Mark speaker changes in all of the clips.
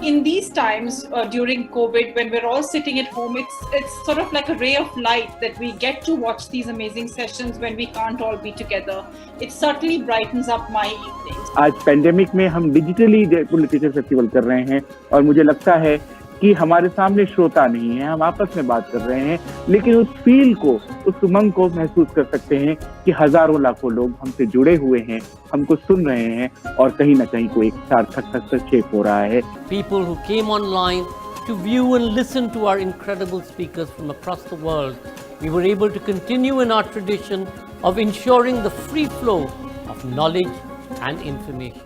Speaker 1: In these times during COVID, when we're all sitting at home, it's sort of like a ray of light that we get to watch these amazing sessions when we can't all be together. It certainly brightens up my evenings.
Speaker 2: आज pandemic में हम digitally Jaipur literature festival कर रहे हैं और मुझे लगता है कि हमारे सामने श्रोता नहीं है, हम आपस में बात कर रहे हैं, लेकिन उस फील को, उस उमंग को महसूस कर सकते हैं कि हजारों लाखों लोग हमसे जुड़े हुए हैं, हमको सुन रहे हैं और कहीं ना कहीं कोई सार्थक हस्तक्षेप हो रहा है.
Speaker 3: People who came online to view and listen to our incredible speakers from across the world, we were able to continue in our tradition of ensuring the free flow of knowledge and information.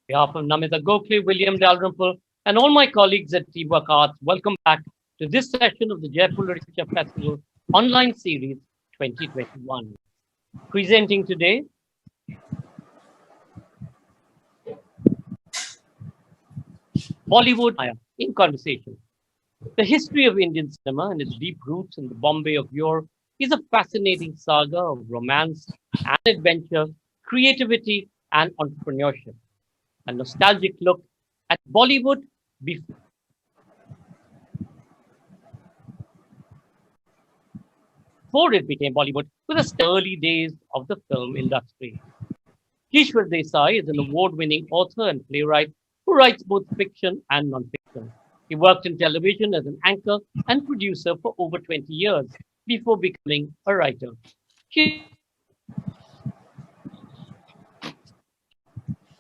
Speaker 3: On behalf of Namita Gokhale, William Dalrymple, and all my colleagues at Teamwork Arts, welcome back to this session of the Jaipur Literature Festival Online Series 2021. Presenting today, Bollywood Saga in Conversation. The history of Indian cinema and its deep roots in the Bombay of yore is a fascinating saga of romance and adventure, creativity and entrepreneurship. A nostalgic look at Bollywood before it became Bollywood, with the early days of the film industry. Kishwar Desai is an award-winning author and playwright who writes both fiction and non-fiction. He worked in television as an anchor and producer for over 20 years before becoming a writer. He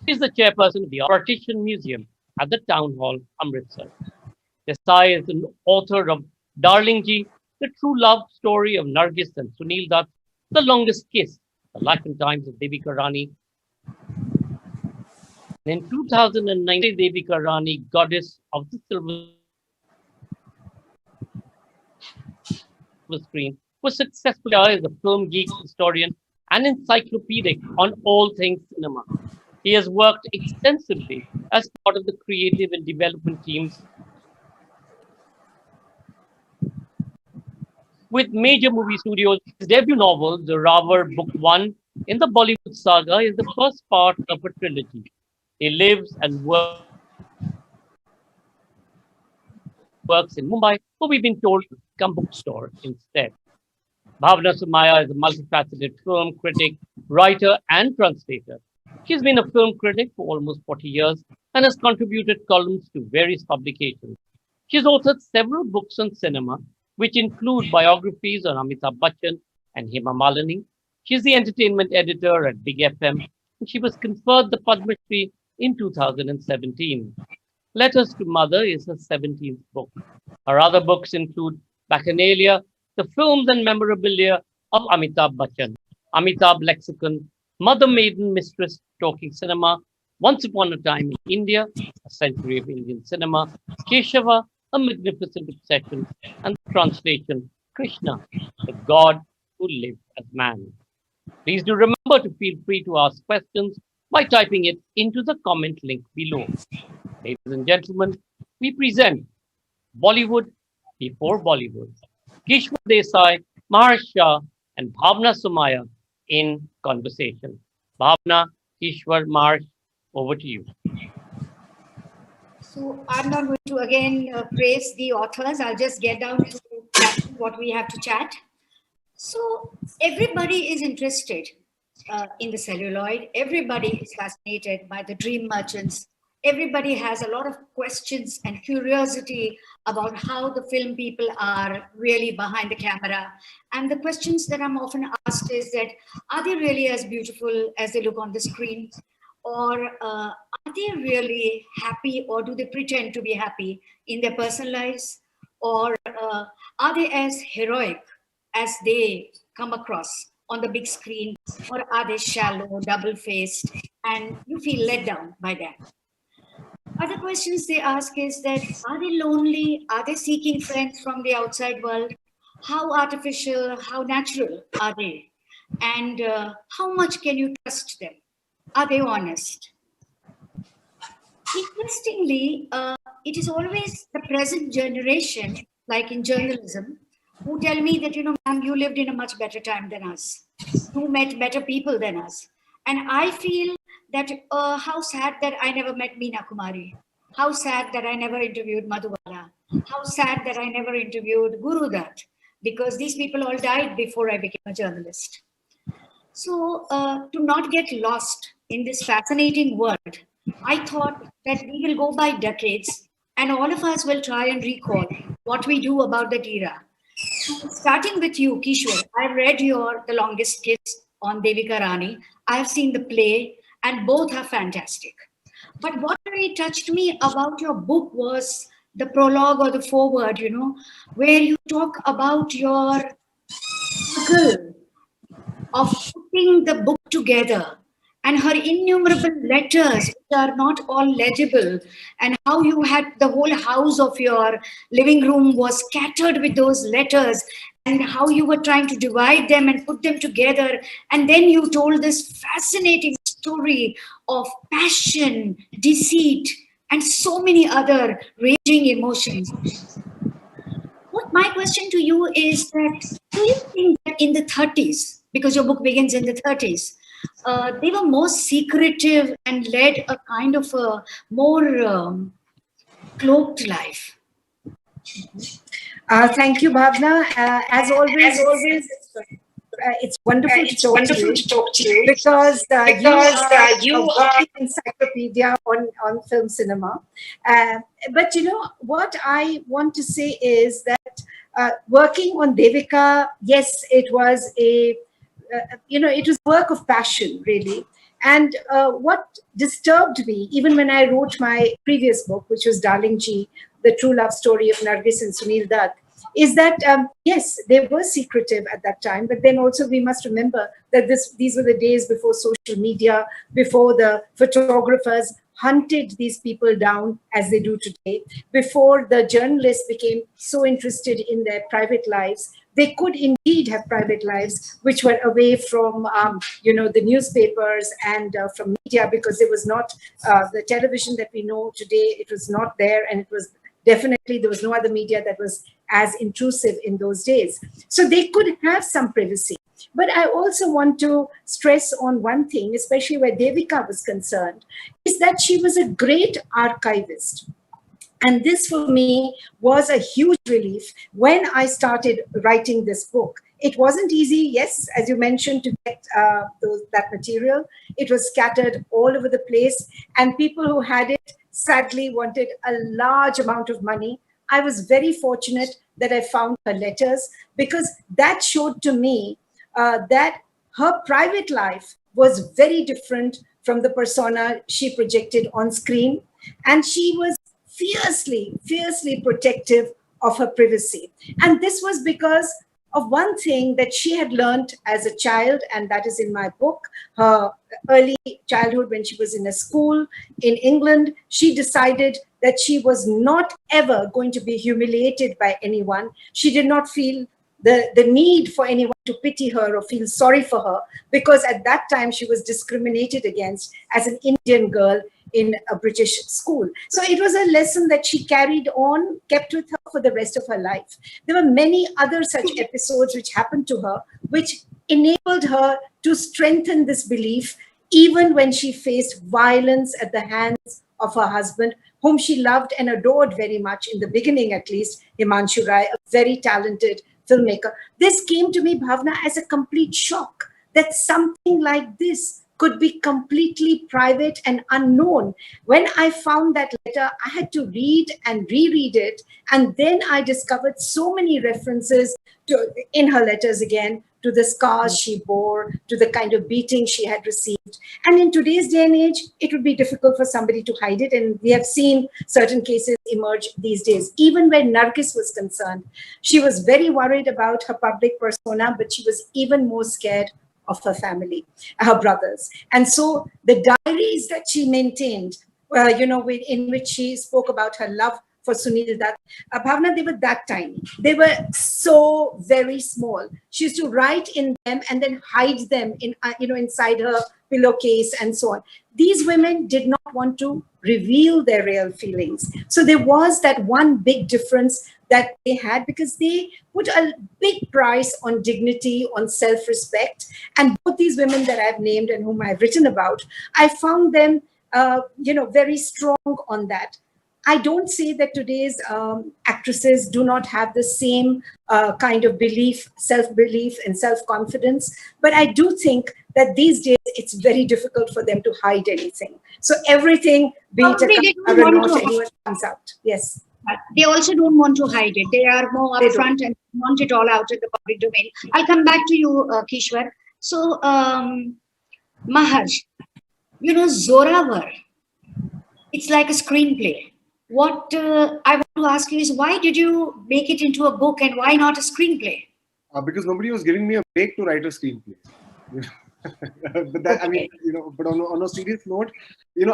Speaker 3: is the chairperson of the Partition Museum at the Town Hall, Amritsar. Desai is an author of Darlingji, the true love story of Nargis and Sunil Dutt, The Longest Kiss, The Life and Times of Devika Rani. In 2009, Devika Rani, Goddess of the Silver Screen, was successful as a film geek, historian, and encyclopedic on all things cinema. He has worked extensively as part of the creative and development teams with major movie studios. His debut novel, Zoravar Book 1 in the Bollywood Saga, is the first part of a trilogy. He lives and works in Mumbai, but we've been told to become bookstore instead. Bhawana Somaaya is a multifaceted film critic, writer, and translator. She's been a film critic for almost 40 years and has contributed columns to various publications. She's authored several books on cinema, which include biographies on Amitabh Bachchan and Hema Malini. She's the entertainment editor at Big FM, and she was conferred the Padma Shri in 2017. Letters to Mother is her 17th book. Her other books include Bachcanalia, the films and memorabilia of Amitabh Bachchan, Amitabh Lexicon, Mother Maiden Mistress Talking Cinema, Once Upon a Time in India, A Century of Indian Cinema, Keshava, A Magnificent Obsession, and the translation, Krishna, the God who lived as man. Please do remember to feel free to ask questions by typing it into the comment link below. Ladies and gentlemen, we present Bollywood before Bollywood. Kishwar Desai, Maharsh Shah, and Bhawana Somaaya in conversation. Bhavana, Kishwar, Maharsh, over to you.
Speaker 4: So I'm not going to again praise the authors. I'll just get down to what we have to chat. So everybody is interested in the celluloid. Everybody is fascinated by the dream merchants. Everybody has a lot of questions and curiosity about how the film people are really behind the camera. And the questions that I'm often asked is that, are they really as beautiful as they look on the screen? Or are they really happy, or do they pretend to be happy in their personal lives? Or are they as heroic as they come across on the big screen? Or are they shallow, double-faced, and you feel let down by them? Other questions they ask is that, are they lonely? Are they seeking friends from the outside world? how artificial, how natural are they? And how much can you trust them? Are they honest? Interestingly, it is always the present generation, like in journalism, who tell me that, ma'am, you lived in a much better time than us. You met better people than us. And I feel that how sad that I never met Meena Kumari. How sad that I never interviewed Madhubala. How sad that I never interviewed Guru Dutt, because these people all died before I became a journalist. So to not get lost in this fascinating world, I thought that we will go by decades and all of us will try and recall what we do about that era. So starting with you, Kishwar, I've read your The Longest Kiss on Devika Rani. I've seen the play and both are fantastic. But what really touched me about your book was the prologue or the foreword, where you talk about your struggle of putting the book together and her innumerable letters, which are not all legible, and how you had the whole house of your living room was scattered with those letters, and how you were trying to divide them and put them together. And then you told this fascinating story of passion, deceit, and so many other raging emotions. What my question to you is that, do you think that in the 30s, because your book begins in the 30s, they were more secretive and led a kind of a more cloaked life?
Speaker 5: Thank you, Bhavna. As always, it's wonderful to talk to you because you are a walking encyclopedia on film cinema. But what I want to say is that working on Devika, yes, it was it was work of passion, really. And what disturbed me, even when I wrote my previous book, which was Darlingji, the true love story of Nargis and Sunil Dutt, is that, yes, they were secretive at that time, but then also we must remember that these were the days before social media, before the photographers hunted these people down as they do today, before the journalists became so interested in their private lives. They could indeed have private lives which were away from, the newspapers and from media, because there was not the television that we know today. It was not there, and it was definitely, there was no other media that was as intrusive in those days. So they could have some privacy. But I also want to stress on one thing, especially where Devika was concerned, is that she was a great archivist. And this for me was a huge relief when I started writing this book. It wasn't easy, yes, as you mentioned, to get that material. It was scattered all over the place, and people who had it sadly wanted a large amount of money. I was very fortunate that I found her letters, because that showed to me that her private life was very different from the persona she projected on screen. And she was fiercely protective of her privacy. And this was because of one thing that she had learned as a child, and that is in my book, her early childhood when she was in a school in England. She decided that she was not ever going to be humiliated by anyone. She did not feel the need for anyone to pity her or feel sorry for her, because at that time she was discriminated against as an Indian girl in a British school. So it was a lesson that she carried on, kept with her for the rest of her life. There were many other such episodes which happened to her, which enabled her to strengthen this belief, even when she faced violence at the hands of her husband, whom she loved and adored very much, in the beginning at least, Himanshu Rai, a very talented filmmaker. This came to me, Bhavna, as a complete shock, that something like this could be completely private and unknown. When I found that letter, I had to read and reread it. And then I discovered so many references in her letters again, to the scars she bore, to the kind of beating she had received. And in today's day and age, it would be difficult for somebody to hide it. And we have seen certain cases emerge these days. Even when Nargis was concerned, she was very worried about her public persona, but she was even more scared of her family, her brothers. And so the diaries that she maintained, in which she spoke about her love for Sunil Dutt. Bhavana, they were that tiny. They were so very small. She used to write in them and then hide them in, inside her pillowcase and so on. These women did not want to reveal their real feelings. So there was that one big difference that they had, because they put a big price on dignity, on self-respect. And both these women that I've named and whom I've written about, I found them, very strong on that. I don't say that today's actresses do not have the same kind of belief, self-belief and self-confidence, but I do think that these days it's very difficult for them to hide anything. So everything, be it a cover or not, anyone comes out. Yes.
Speaker 4: They also don't want to hide it. They are more upfront and want it all out in the public domain. I'll come back to you, Kishwar. So, Maharsh, Zoravar, it's like a screenplay. What I want to ask you is, why did you make it into a book and why not a screenplay?
Speaker 6: Because nobody was giving me a break to write a screenplay. But that, I mean, but on a serious note,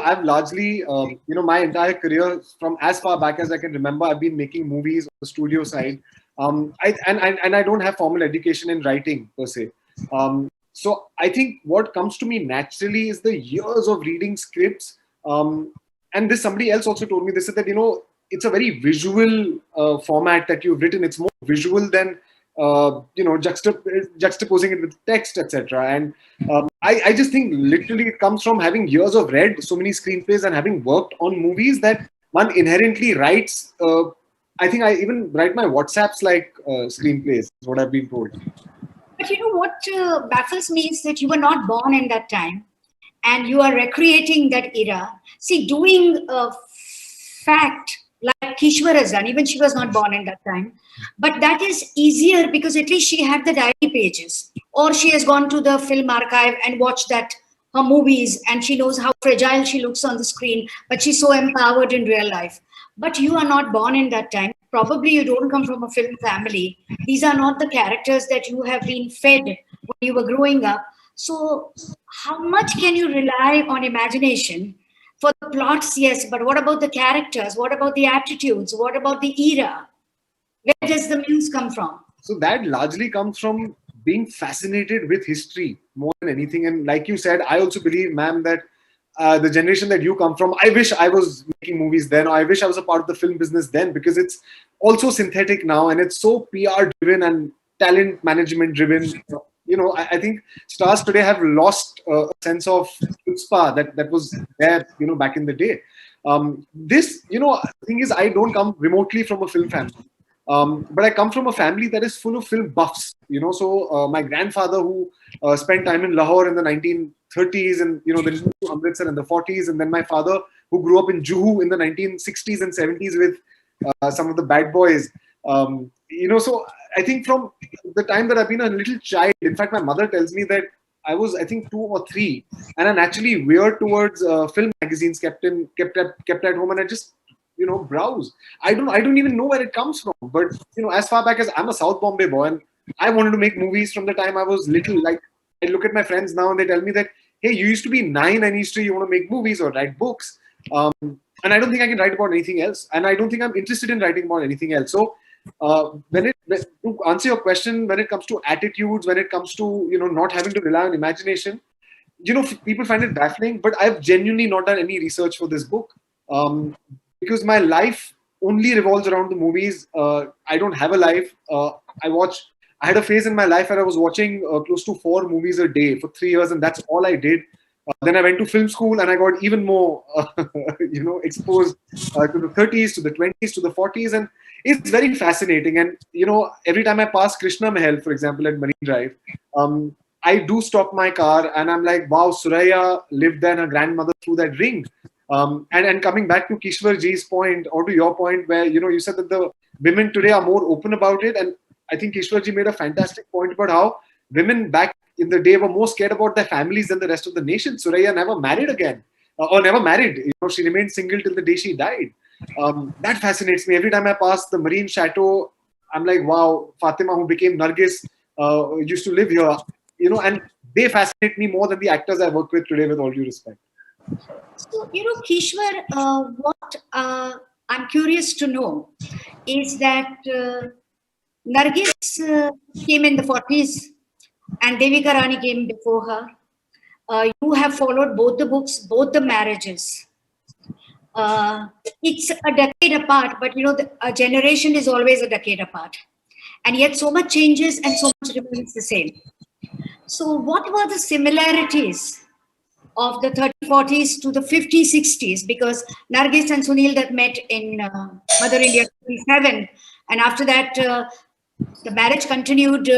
Speaker 6: I've largely, my entire career, from as far back as I can remember, I've been making movies on the studio side. I don't have formal education in writing per se. So I think what comes to me naturally is the years of reading scripts. And this, somebody else also told me this, that, it's a very visual format that you've written. It's more visual than, juxtaposing it with text, etc. And I just think literally it comes from having years of read so many screenplays and having worked on movies that one inherently writes. I think I even write my WhatsApps like screenplays, is what I've been told.
Speaker 4: But what baffles me is that you were not born in that time and you are recreating that era. See, doing a fact like Kishwar has done, even she was not born in that time, but that is easier because at least she had the diary pages, or she has gone to the film archive and watched her movies, and she knows how fragile she looks on the screen, but she's so empowered in real life. But you are not born in that time. Probably you don't come from a film family. These are not the characters that you have been fed when you were growing up. So how much can you rely on imagination? For the plots, yes, but what about the characters? What about the attitudes? What about the era? Where does the muse come from?
Speaker 6: So that largely comes from being fascinated with history more than anything. And like you said, I also believe, ma'am, that the generation that you come from, I wish I was making movies then, or I wish I was a part of the film business then, because it's also synthetic now and it's so PR driven and talent management driven. I think stars today have lost a sense of chutzpah that was there, back in the day. The thing is, I don't come remotely from a film family. But I come from a family that is full of film buffs, So my grandfather, who spent time in Lahore in the 1930s and, then moved to Amritsar in the 40s. And then my father, who grew up in Juhu in the 1960s and 70s with some of the bad boys. So I think from the time that I've been a little child, in fact, my mother tells me that I was, I think, 2 or 3, and I'm actually weird towards film magazines kept at home, and I just, browse. I don't even know where it comes from. But, as far back as I'm a South Bombay boy, and I wanted to make movies from the time I was little. Like, I look at my friends now and they tell me that, hey, you used to be 9 and you want to make movies or write books. And I don't think I can write about anything else. And I don't think I'm interested in writing about anything else. So to answer your question, when it comes to attitudes, when it comes to, not having to rely on imagination, people find it baffling, but I've genuinely not done any research for this book. Because my life only revolves around the movies. I don't have a life. I had a phase in my life where I was watching close to 4 movies a day for 3 years, and that's all I did. Then I went to film school and I got even more, exposed to the 30s, to the 20s, to the 40s. And it's very fascinating. And, every time I pass Krishna Mahal, for example, at Marine Drive, I do stop my car and I'm like, wow, Suraya lived there and her grandmother threw that ring. And coming back to Kishwar Ji's point, or to your point where, you said that the women today are more open about it. And I think Kishwar Ji made a fantastic point about how women back in the day were more scared about their families than the rest of the nation. Suraya never married again, or never married. She remained single till the day she died. That fascinates me. Every time I pass the Marine Chateau, I'm like, wow, Fatima, who became Nargis, used to live here. And they fascinate me more than the actors I work with today, with all due respect.
Speaker 4: So, Kishwar, what I'm curious to know is that Nargis came in the 40s and Devika Rani came before her. You have followed both the books, both the marriages. It's a decade apart, but you know, a generation is always a decade apart. And yet so much changes and so much remains the same. So what were the similarities of the 30s, 40s to the 50s, 60s? Because Nargis and Sunil that met in Mother India 57. And after that, the marriage continued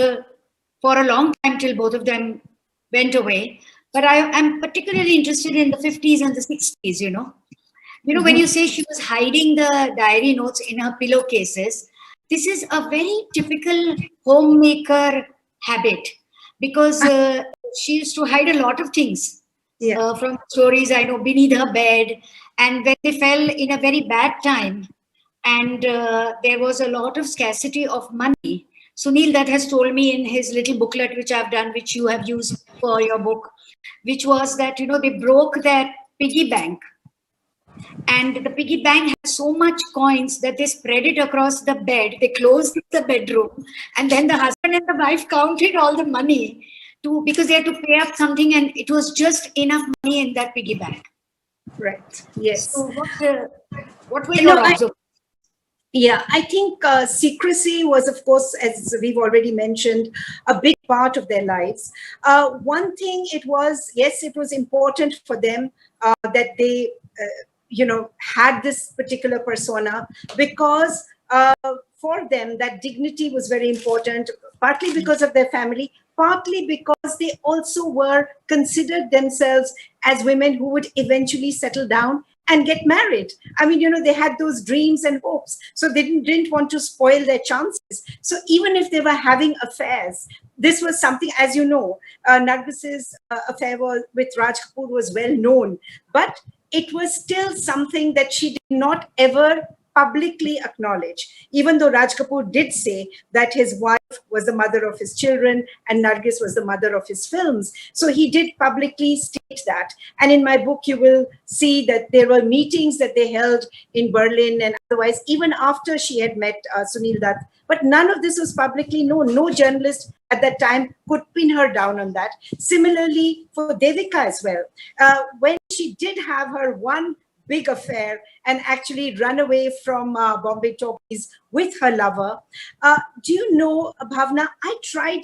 Speaker 4: for a long time till both of them went away. But I'm particularly interested in the 50s and the 60s, you know. You know, when you say she was hiding the diary notes in her pillowcases, this is a very typical homemaker habit because she used to hide a lot of things from stories I know beneath her bed. And when they fell in a very bad time and there was a lot of scarcity of money, Sunil that has told me in his little booklet, which I've done, which you have used for your book, which was that, you know, they broke their piggy bank. And the piggy bank had so much coins that they spread it across the bed. They closed the bedroom. And then the husband and the wife counted all the money because they had to pay up something. And it was just enough money in that piggy bank.
Speaker 5: Right. Yes.
Speaker 4: So what were your observations?
Speaker 5: Yeah, I think secrecy was, of course, as we've already mentioned, a big part of their lives. One thing it was, yes, it was important for them that they, had this particular persona because for them that dignity was very important, partly because of their family, partly because they also were considered themselves as women who would eventually settle down and get married. I mean, they had those dreams and hopes. So they didn't want to spoil their chances. So even if they were having affairs, this was something, as you know, Nargis's affair with Raj Kapoor was well known, but it was still something that she did not ever publicly acknowledge, even though Raj Kapoor did say that his wife was the mother of his children and Nargis was the mother of his films. So he did publicly state that. And in my book, you will see that there were meetings that they held in Berlin and otherwise, even after she had met Sunil Dutt. But none of this was publicly known. No journalist at that time could pin her down on that. Similarly, for Devika as well. When she did have her one big affair and actually run away from Bombay talkies with her lover. Do you know, Bhavna, I tried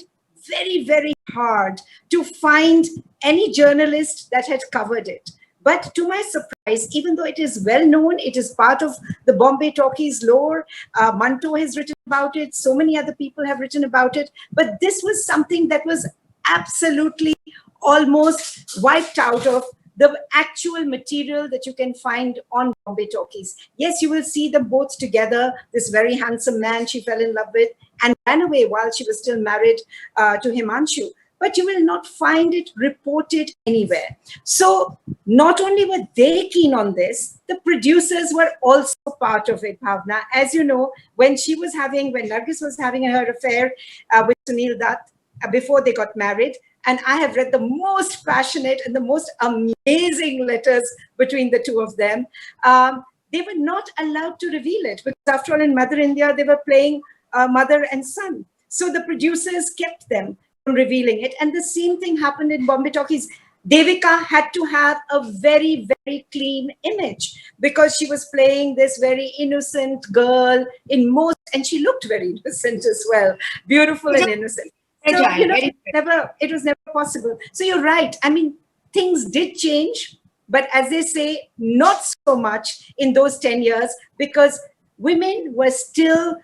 Speaker 5: very, very hard to find any journalist that had covered it. But to my surprise, even though it is well known, it is part of the Bombay talkies lore, Manto has written about it, so many other people have written about it, but this was something that was absolutely almost wiped out of the actual material that you can find on Bombay talkies. Yes, you will see them both together, this very handsome man she fell in love with and ran away while she was still married to Himanshu. But you will not find it reported anywhere. So not only were they keen on this, the producers were also part of it, Bhavna. As you know, when Nargis was having her affair with Sunil Dutt before they got married, and I have read the most passionate and the most amazing letters between the two of them. They were not allowed to reveal it because after all in Mother India, they were playing mother and son. So the producers kept them from revealing it. And the same thing happened in Bombay talkies. Devika had to have a very, very clean image because she was playing this very innocent girl and she looked very innocent as well, beautiful and innocent. So, it was never possible. So you're right. I mean, things did change, but as they say, not so much in those 10 years because women were still,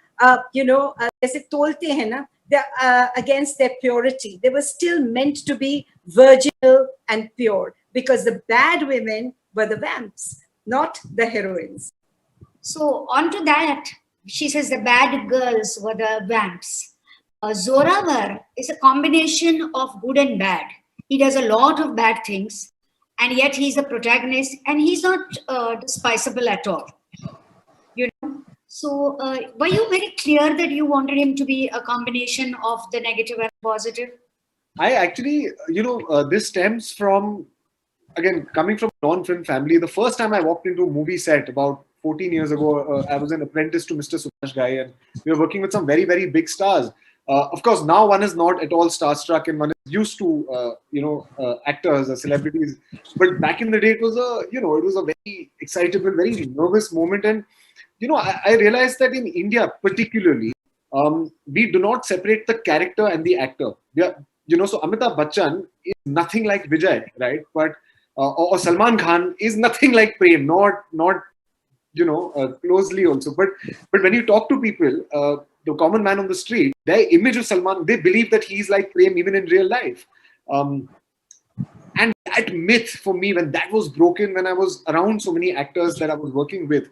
Speaker 5: against their purity. They were still meant to be virginal and pure because the bad women were the vamps, not the heroines.
Speaker 4: So onto that, she says the bad girls were the vamps. Zoravar is a combination of good and bad. He does a lot of bad things, and yet he's the protagonist, and he's not despisable at all. So were you very clear that you wanted him to be a combination of the negative and positive?
Speaker 6: I actually, this stems from, again, coming from a non-film family. The first time I walked into a movie set about 14 years ago, I was an apprentice to Mr. Subhash Ghai, and we were working with some very, very big stars. Of course, now one is not at all starstruck and one is used to, actors or celebrities. But back in the day, it was a very excitable, very nervous moment. And, I realized that in India, particularly, we do not separate the character and the actor. So Amitabh Bachchan is nothing like Vijay, right? But or Salman Khan is nothing like Prem, not closely also. But when you talk to people, the common man on the street, their image of Salman, they believe that he's like Prem even in real life. And that myth for me, when that was broken, when I was around so many actors that I was working with,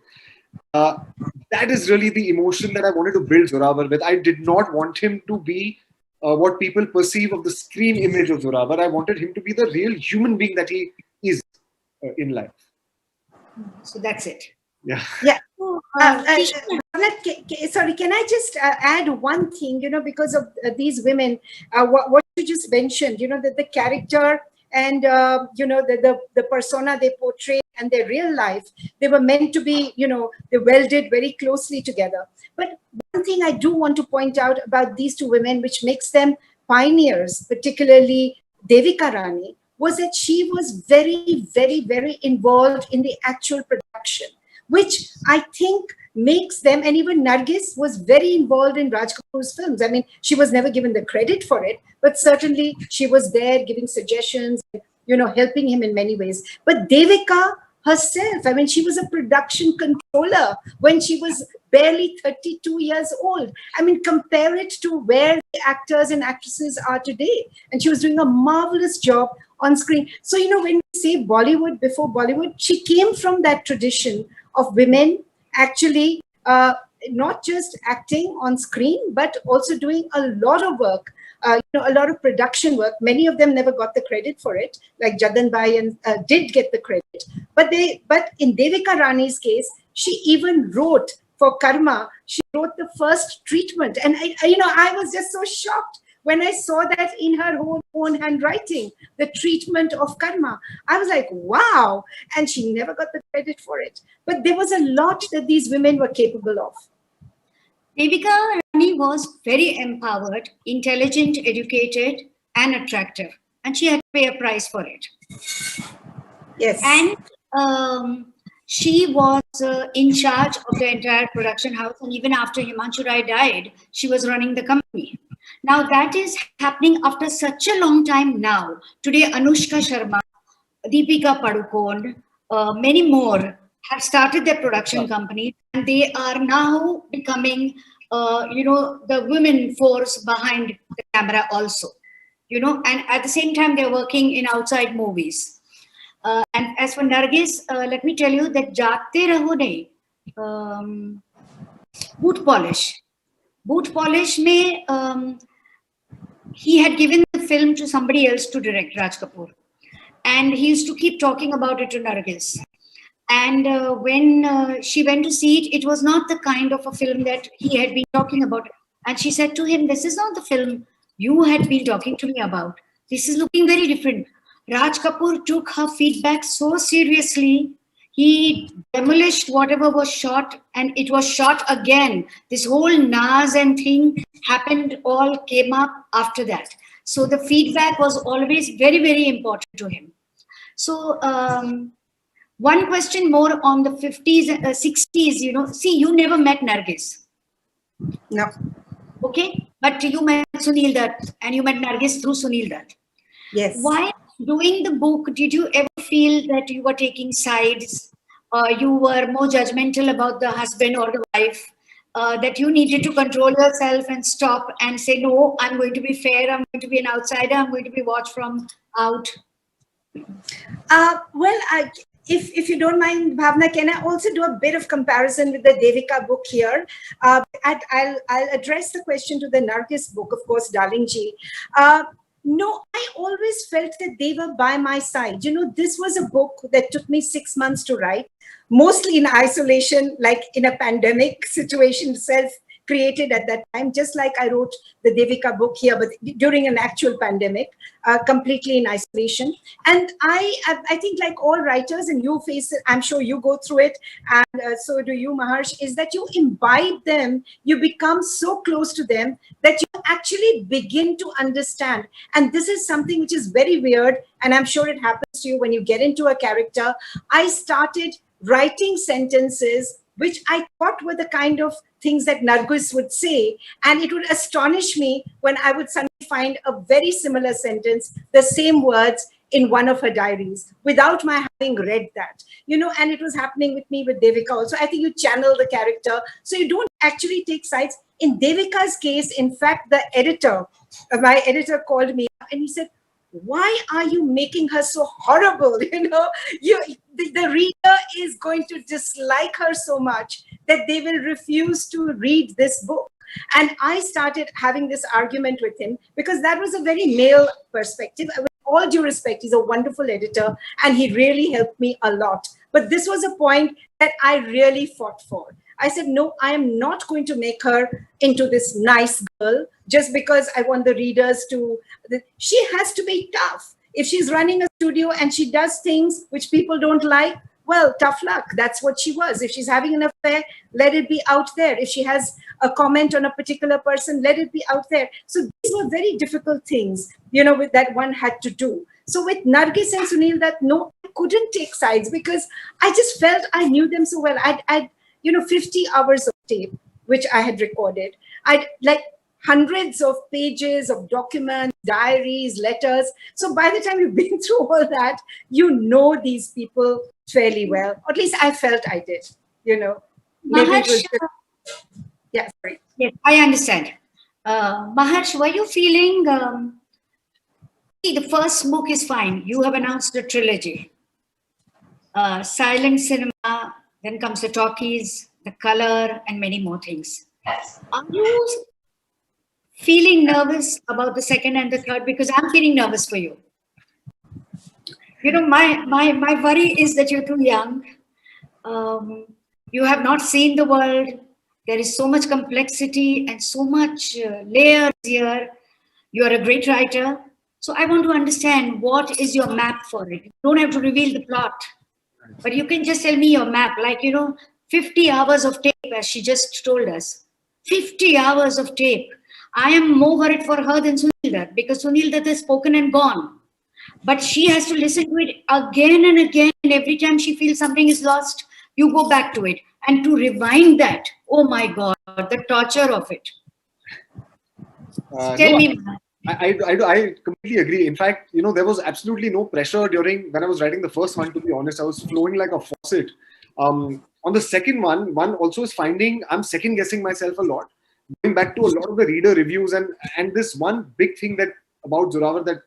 Speaker 6: that is really the emotion that I wanted to build Zoravar with. I did not want him to be what people perceive of the screen image of Zoravar. I wanted him to be the real human being that he is in life.
Speaker 4: So that's it.
Speaker 6: Yeah.
Speaker 5: Yeah. Sorry, can I just add one thing, because of these women, what you just mentioned, that the character and, the persona they portray and their real life, they were meant to be, they welded very closely together. But one thing I do want to point out about these two women, which makes them pioneers, particularly Devika Rani, was that she was very, very, very involved in the actual production, which I think makes them, and even Nargis was very involved in Raj Kapoor's films. I mean, she was never given the credit for it, but certainly she was there giving suggestions, helping him in many ways. But Devika herself, I mean, she was a production controller when she was barely 32 years old. I mean, compare it to where the actors and actresses are today. And she was doing a marvelous job on screen. So, when we say Bollywood before Bollywood, she came from that tradition of women actually not just acting on screen, but also doing a lot of work, a lot of production work. Many of them never got the credit for it, like Jadan Bai and did get the credit. But in Devika Rani's case, she even wrote for Karma. She wrote the first treatment. And I was just so shocked when I saw that in her own handwriting, the treatment of Karma. I was like, wow. And she never got the credit for it. But there was a lot that these women were capable of.
Speaker 4: Devika Rani was very empowered, intelligent, educated, and attractive. And she had to pay a price for it.
Speaker 5: Yes.
Speaker 4: And she was in charge of the entire production house. And even after Himanshu Rai died, she was running the company. Now that is happening after such a long time now. Today, Anushka Sharma, Deepika Padukone, many more have started their production company, and they are now becoming, the women force behind the camera also, and at the same time, they're working in outside movies. And as for Nargis, let me tell you that Jaate Raho Nahi, boot polish mein, he had given the film to somebody else to direct, Raj Kapoor. And he used to keep talking about it to Nargis. And when she went to see it, it was not the kind of a film that he had been talking about. And she said to him, this is not the film you had been talking to me about. This is looking very different. Raj Kapoor took her feedback so seriously. He demolished whatever was shot, and it was shot again. This whole Nas and thing happened, all came up after that. So the feedback was always very, very important to him. So one question more on the 50s, 60s, see, you never met Nargis.
Speaker 5: No.
Speaker 4: Okay, but you met Sunil Dutt, and you met Nargis through Sunil Dutt.
Speaker 5: Yes.
Speaker 4: Why? Doing the book, did you ever feel that you were taking sides, you were more judgmental about the husband or the wife, that you needed to control yourself and stop and say, no, I'm going to be fair, I'm going to be an outsider, I'm going to be watched from out?
Speaker 5: Well, if you don't mind, Bhavana, can I also do a bit of comparison with the Devika book here? I'll address the question to the Nargis book, of course, Darlingji. No, I always felt that they were by my side. This was a book that took me 6 months to write, mostly in isolation, like in a pandemic situation itself. created at that time, just like I wrote the Devika book here, but during an actual pandemic, completely in isolation. And I think, like all writers, and you face it, I'm sure you go through it, and so do you, Maharsh, is that you imbibe them, you become so close to them that you actually begin to understand. And this is something which is very weird, and I'm sure it happens to you when you get into a character. I started writing sentences which I thought were the kind of things that Nargis would say. And it would astonish me when I would suddenly find a very similar sentence, the same words in one of her diaries, without my having read that. And it was happening with me with Devika also. I think you channel the character, so you don't actually take sides. In Devika's case, in fact, my editor called me up and he said, why are you making her so horrible? The reader is going to dislike her so much that they will refuse to read this book. And I started having this argument with him because that was a very male perspective. With all due respect, he's a wonderful editor and he really helped me a lot. But this was a point that I really fought for. I said, no, I am not going to make her into this nice girl just because I want the readers to. She has to be tough. If she's running a studio and she does things which people don't like, well, tough luck. That's what she was. If she's having an affair, let it be out there. If she has a comment on a particular person, let it be out there. So these were very difficult things, with that one had to do. So with Nargis and Sunil, I couldn't take sides because I just felt I knew them so well. I'd 50 hours of tape, which I had recorded. I'd like hundreds of pages of documents, diaries, letters. So by the time you've been through all that, these people fairly well. Or at least I felt I did,
Speaker 4: Maharsh,
Speaker 5: yeah, sorry.
Speaker 4: Yes, I understand. Maharsh, were you feeling, the first book is fine. You have announced the trilogy. Silent cinema, then comes the talkies, the color, and many more things. Are you feeling nervous about the second and the third? Because I'm feeling nervous for you. My worry is that you're too young. You have not seen the world. There is so much complexity and so much layers here. You are a great writer. So I want to understand, what is your map for it? You don't have to reveal the plot, but you can just tell me your map. 50 hours of tape, as she just told us. 50 hours of tape. I am more worried for her than Sunil Dutt, because Sunil Dutt is spoken and gone. But she has to listen to it again and again. And every time she feels something is lost, you go back to it. And to rewind that, oh my God, the torture of it. Tell me.
Speaker 6: I completely agree. In fact, there was absolutely no pressure when I was writing the first one, to be honest. I was flowing like a faucet. On the second one also is finding, I'm second guessing myself a lot. Going back to a lot of the reader reviews and this one big thing about Zoravar that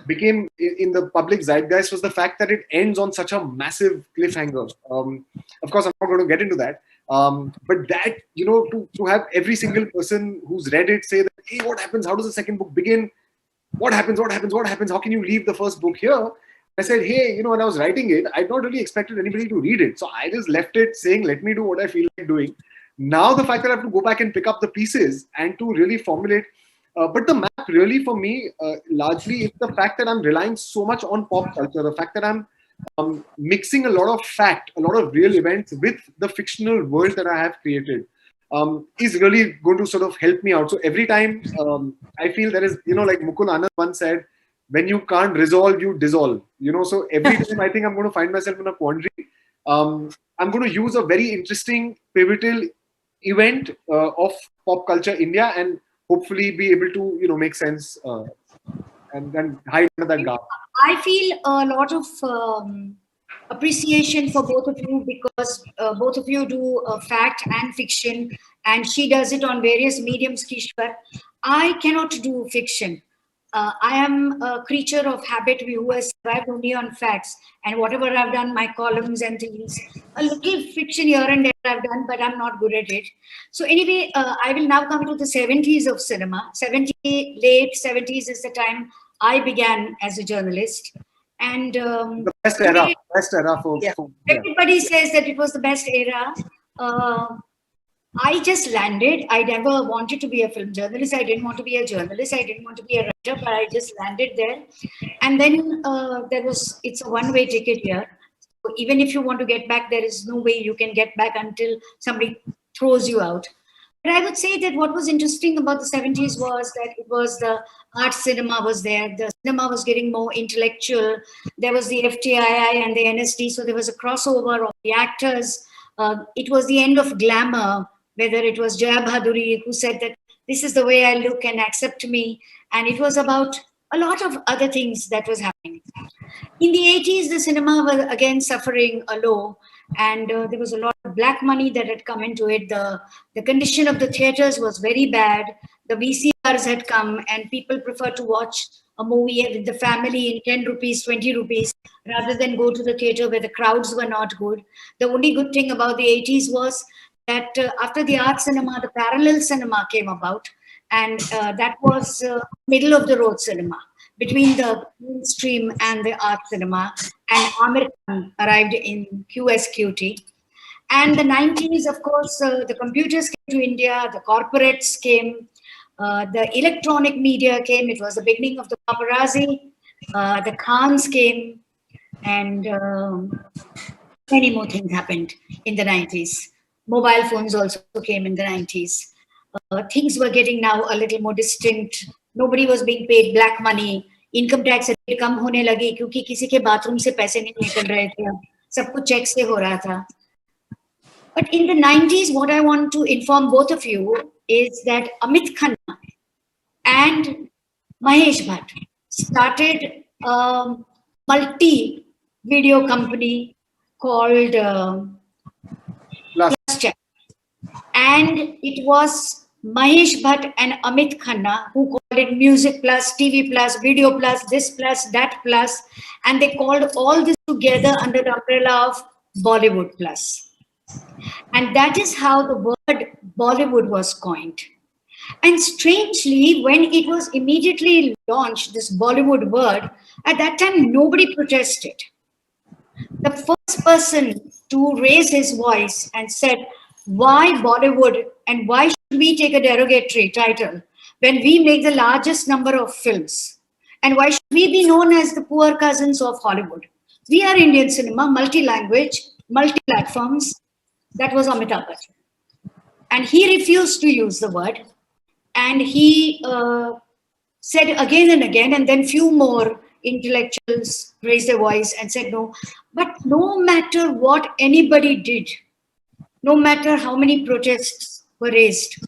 Speaker 6: became in the public zeitgeist was the fact that it ends on such a massive cliffhanger. Of course, I'm not going to get into that. But that, to have every single person who's read it say that, hey, what happens? How does the second book begin? What happens? How can you leave the first book here? I said, hey, when I was writing it, I'd not really expected anybody to read it. So I just left it saying, let me do what I feel like doing. Now the fact that I have to go back and pick up the pieces and to really formulate. But the map really for me, largely is the fact that I'm relying so much on pop culture. The fact that I'm mixing a lot of fact, a lot of real events with the fictional world that I have created is really going to sort of help me out. So every time I feel there is, like Mukul Anand once said, when you can't resolve, you dissolve. So every time I think I'm going to find myself in a quandary, I'm going to use a very interesting, pivotal event of pop culture India and hopefully be able to, make sense and then hide under that garb.
Speaker 4: I feel a lot of appreciation for both of you because both of you do fact and fiction, and she does it on various mediums, Kishwar. I cannot do fiction. I am a creature of habit who has survived only on facts, and whatever I've done, my columns and things, a little fiction here and there I've done, but I'm not good at it. So anyway, I will now come to the 70s of cinema. Late 70s is the time I began as a journalist. And
Speaker 6: the best era for
Speaker 4: everybody says that it was the best era. I just landed. I never wanted to be a film journalist. I didn't want to be a journalist. I didn't want to be a writer, but I just landed there. And then it's a one-way ticket here. So even if you want to get back, there is no way you can get back until somebody throws you out. But I would say that what was interesting about the 70s was that it was the art cinema was there. The cinema was getting more intellectual. There was the FTII and the NSD. So there was a crossover of the actors. It was the end of glamour, whether it was Jaya Bhaduri who said that this is the way I look and accept me. And it was about a lot of other things that was happening. In the 80s, the cinema was again suffering a low, and there was a lot of black money that had come into it. The condition of the theaters was very bad. The VCRs had come, and people preferred to watch a movie with the family in 10 rupees, 20 rupees, rather than go to the theater where the crowds were not good. The only good thing about the 80s was that after the art cinema, the parallel cinema came about, and that was middle of the road cinema between the mainstream and the art cinema. And Amir Khan arrived in QSQT. And the 90s, of course, the computers came to India, the corporates came, the electronic media came. It was the beginning of the paparazzi. The Khans came, and many more things happened in the 90s. Mobile phones also came in the 90s. Things were getting now a little more distinct. Nobody was being paid black money. Income tax कम होने लगी क्योंकि किसी के bathroom से पैसे नहीं निकल रहे थे. सब कुछ चेक से हो रहा था. But in the 90s, what I want to inform both of you is that Amit Khanna and Mahesh Bhatt started a multi-video company called Plus Chapter. And it was Mahesh Bhatt and Amit Khanna who called it Music Plus, TV Plus, Video Plus, this plus, that plus. And they called all this together under the umbrella of Bollywood Plus. And that is how the word Bollywood was coined. And strangely, when it was immediately launched, this Bollywood word, at that time, nobody protested. The first person to raise his voice and said, why Bollywood and why should we take a derogatory title when we make the largest number of films? And why should we be known as the poor cousins of Hollywood? We are Indian cinema, multi-language, multi-platforms. That was Amitabh Bachchan. And he refused to use the word. And he said again and again, and then few more intellectuals raised their voice and said no. But no matter what anybody did, no matter how many protests were raised,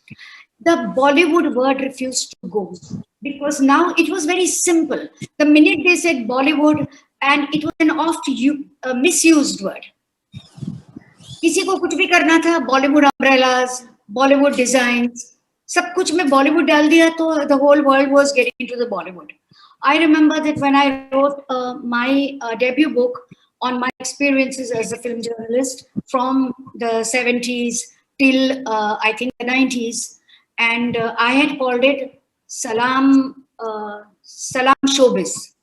Speaker 4: the Bollywood word refused to go. Because now it was very simple. The minute they said Bollywood, and it was an misused word. किसी को कुछ भी करना था, Bollywood umbrellas, Bollywood designs, सब कुछ में Bollywood डाल दिया तो the whole world was getting into the Bollywood. I remember that when I wrote my debut book on my experiences as a film journalist from the 70s till I think the 90s, and I had called it Salam Showbiz.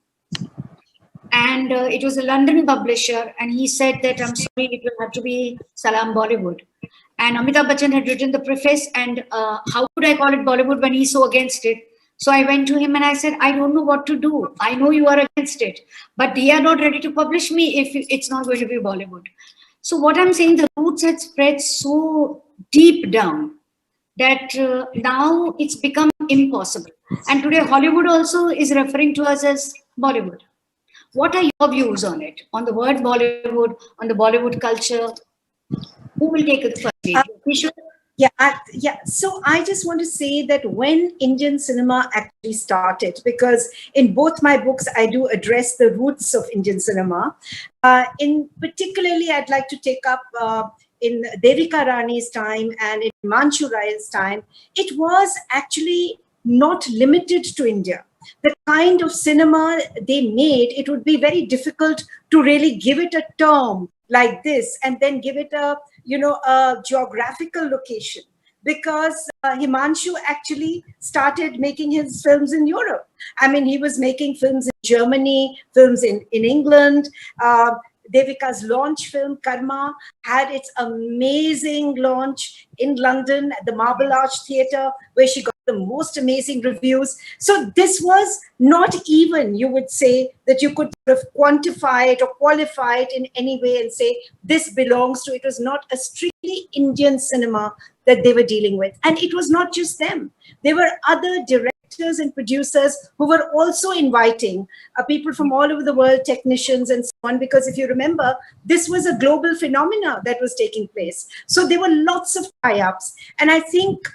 Speaker 4: And it was a London publisher, and he said that, I'm sorry, it will have to be Salam Bollywood. And Amitabh Bachchan had written the preface, and how could I call it Bollywood when he's so against it? So I went to him and I said, I don't know what to do. I know you are against it, but they are not ready to publish me if it's not going to be Bollywood. So what I'm saying, the roots had spread so deep down that now it's become impossible. And today Hollywood also is referring to us as Bollywood. What are your views on it? On the word Bollywood, on the Bollywood culture? Who will take it first?
Speaker 5: Yeah. So I just want to say that when Indian cinema actually started, because in both my books, I do address the roots of Indian cinema. In particularly, I'd like to take up in Devika Rani's time and in Himanshu Rai's time, it was actually not limited to India. The kind of cinema they made, it would be very difficult to really give it a term like this and then give it a, a geographical location, because Himanshu actually started making his films in Europe. I mean, he was making films in Germany, films in England. Devika's launch film, Karma, had its amazing launch in London at the Marble Arch Theatre, where she got the most amazing reviews. So this was not even, you would say, that you could sort of quantify it or qualify it in any way and say this belongs to, it was not a strictly Indian cinema that they were dealing with. And it was not just them. There were other directors and producers who were also inviting people from all over the world, technicians and so on, because if you remember, this was a global phenomena that was taking place. So there were lots of tie-ups. And I think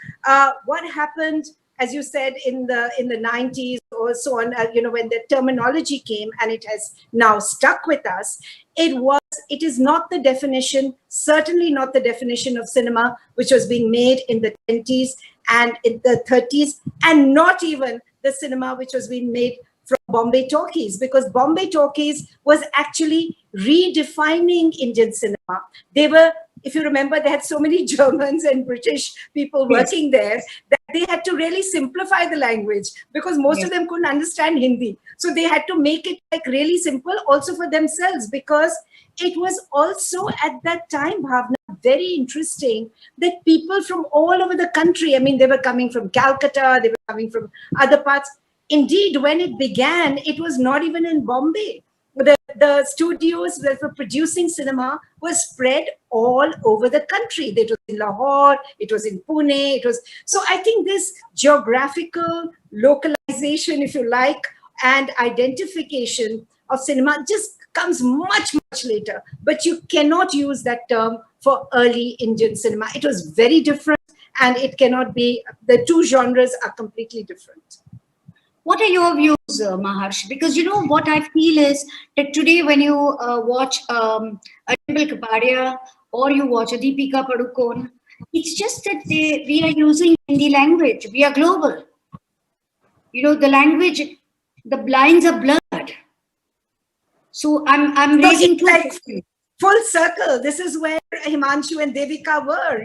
Speaker 5: what happened, as you said, in the 90s or so on, when the terminology came, and it has now stuck with us, it is not the definition, certainly not the definition of cinema, which was being made in the 20s and in the 30s, and not even the cinema which was being made from Bombay talkies, because Bombay talkies was actually redefining Indian cinema. They were, if you remember, they had so many Germans and British people working there that they had to really simplify the language, because most of them couldn't understand Hindi. So they had to make it like really simple also for themselves, because it was also at that time, Bhavna, very interesting that people from all over the country, I mean, they were coming from Calcutta, they were coming from other parts. Indeed, when it began, it was not even in Bombay. The studios that were producing cinema were spread all over the country. It was in Lahore, it was in Pune, it was. So I think this geographical localization, if you like, and identification of cinema just comes much, much later. But you cannot use that term for early Indian cinema. It was very different, and it cannot be, the two genres are completely different.
Speaker 4: What are your views, Maharsh? Because you know what I feel is that today when you watch a Dimple Kapadia or you watch a Deepika Padukone, it's just that we are using Hindi language. We are global. You know, the language, the lines are blurred. So I'm raising two questions.
Speaker 5: Full circle. This is where Himanshu and Devika were,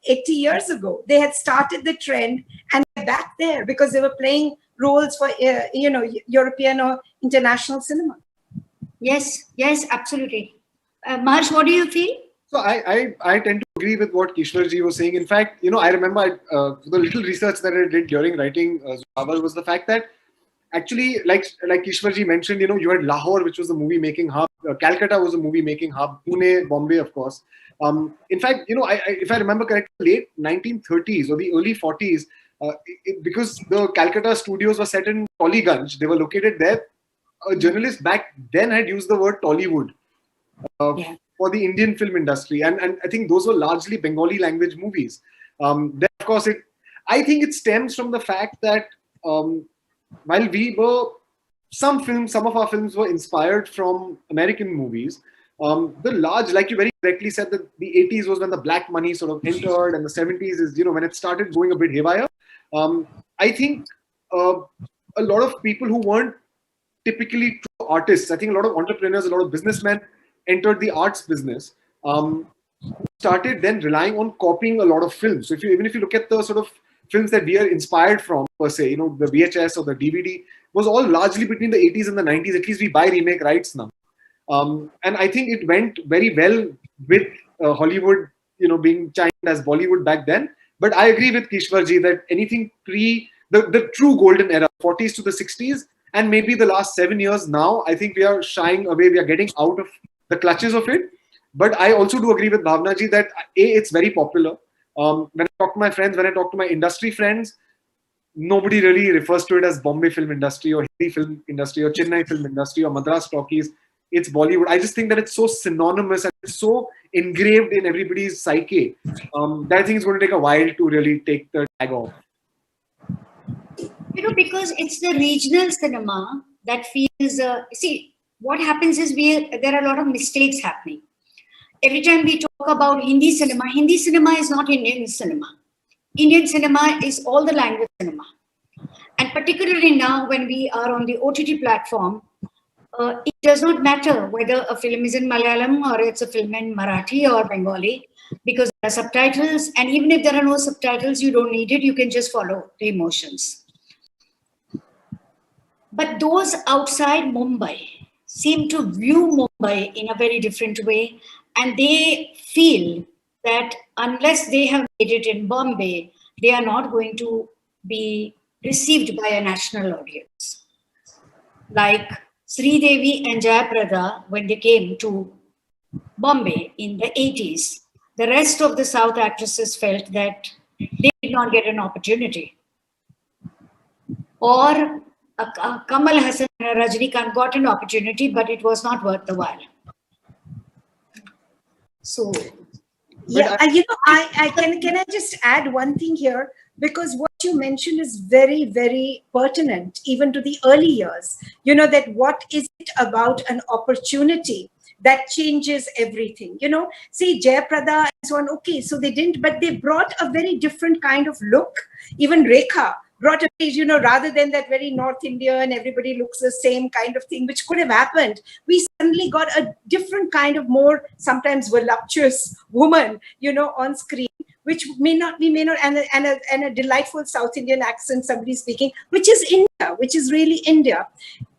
Speaker 5: 80 years ago. They had started the trend, and they're back there because they were playing roles for, European or international cinema.
Speaker 4: Yes, absolutely. Maharsh, what do you feel?
Speaker 6: So I tend to agree with what Kishwarji was saying. In fact, I remember the little research that I did during writing Zoravar was the fact that actually, like Kishwarji mentioned, you had Lahore, which was the movie making hub. Calcutta was a movie making hub. Pune, Bombay, of course. In fact, if I remember correctly, late 1930s or the early 40s, because the Calcutta studios were set in Tollygunj, they were located there. A journalist back then had used the word Tollywood for the Indian film industry, and I think those were largely Bengali language movies. Then, of course, I think it stems from the fact that while some of our films were inspired from American movies. The large, like you very correctly said, that the 80s was when the black money sort of entered, and the 70s is, when it started going a bit haywire. I think a lot of people who weren't typically true artists, I think a lot of entrepreneurs, a lot of businessmen entered the arts business, started then relying on copying a lot of films. So even if you look at the sort of films that we are inspired from, per se, the VHS or the DVD, was all largely between the 80s and the 90s. At least we buy remake rights now. And I think it went very well with Hollywood, being chimed as Bollywood back then. But I agree with Kishwarji that anything pre the true golden era, 40s to the 60s, and maybe the last 7 years now, I think we are shying away. We are getting out of the clutches of it. But I also do agree with Bhavnaji that it's very popular. When I talk to my friends, when I talk to my industry friends, nobody really refers to it as Bombay film industry or Hindi film industry or Chennai film industry or Madras talkies. It's Bollywood. I just think that it's so synonymous and it's so engraved in everybody's psyche that I think it's going to take a while to really take the tag off.
Speaker 4: Because it's the regional cinema that feels, see, what happens is there are a lot of mistakes happening. Every time we talk about Hindi cinema is not Indian cinema. Indian cinema is all the language cinema. And particularly now when we are on the OTT platform, it does not matter whether a film is in Malayalam or it's a film in Marathi or Bengali, because there are subtitles. And even if there are no subtitles, you don't need it. You can just follow the emotions. But those outside Mumbai, seem to view Mumbai in a very different way, and they feel that unless they have made it in Bombay, they are not going to be received by a national audience. Like Sri Devi and Jayaprada, when they came to Bombay in the 80s, the rest of the South actresses felt that they did not get an opportunity. Or Kamal Hassan and Rajnikant got an opportunity, but it was not worth the while. So,
Speaker 5: yeah, I can I just add one thing here, because what you mentioned is very, very pertinent even to the early years. You know, that what is it about an opportunity that changes everything? You know, see, Jayaprada and so on, okay, so they didn't, but they brought a very different kind of look. Even Rekha brought a, you know, rather than that very North Indian, everybody looks the same kind of thing, which could have happened. We suddenly got a different kind of more sometimes voluptuous woman, you know, on screen, which may not, and a delightful South Indian accent, somebody speaking, which is India, which is really India.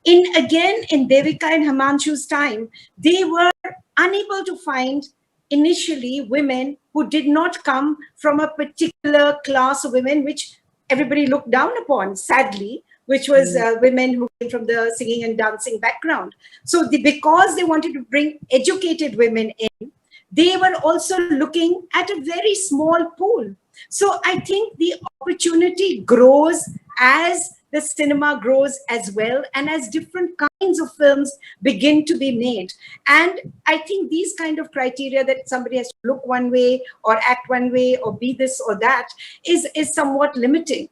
Speaker 5: In Devika and Himanshu's time, they were unable to find initially women who did not come from a particular class of women, which everybody looked down upon, sadly, which was women who came from the singing and dancing background. So because they wanted to bring educated women in, they were also looking at a very small pool. So I think the opportunity grows as the cinema grows as well, and as different kinds of films begin to be made. And I think these kind of criteria that somebody has to look one way or act one way or be this or that is somewhat limiting.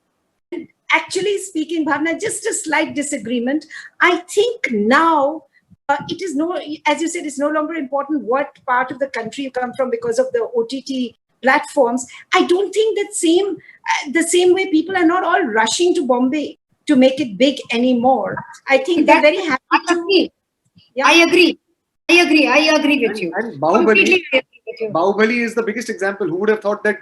Speaker 5: Actually speaking, Bhavana, just a slight disagreement. I think now it is as you said, it's no longer important what part of the country you come from because of the OTT platforms. I don't think that the same way people are not all rushing to Bombay to make it big anymore. I think they're very happy to.
Speaker 4: Yeah. I agree with you.
Speaker 6: And Bahubali is the biggest example. Who would have thought that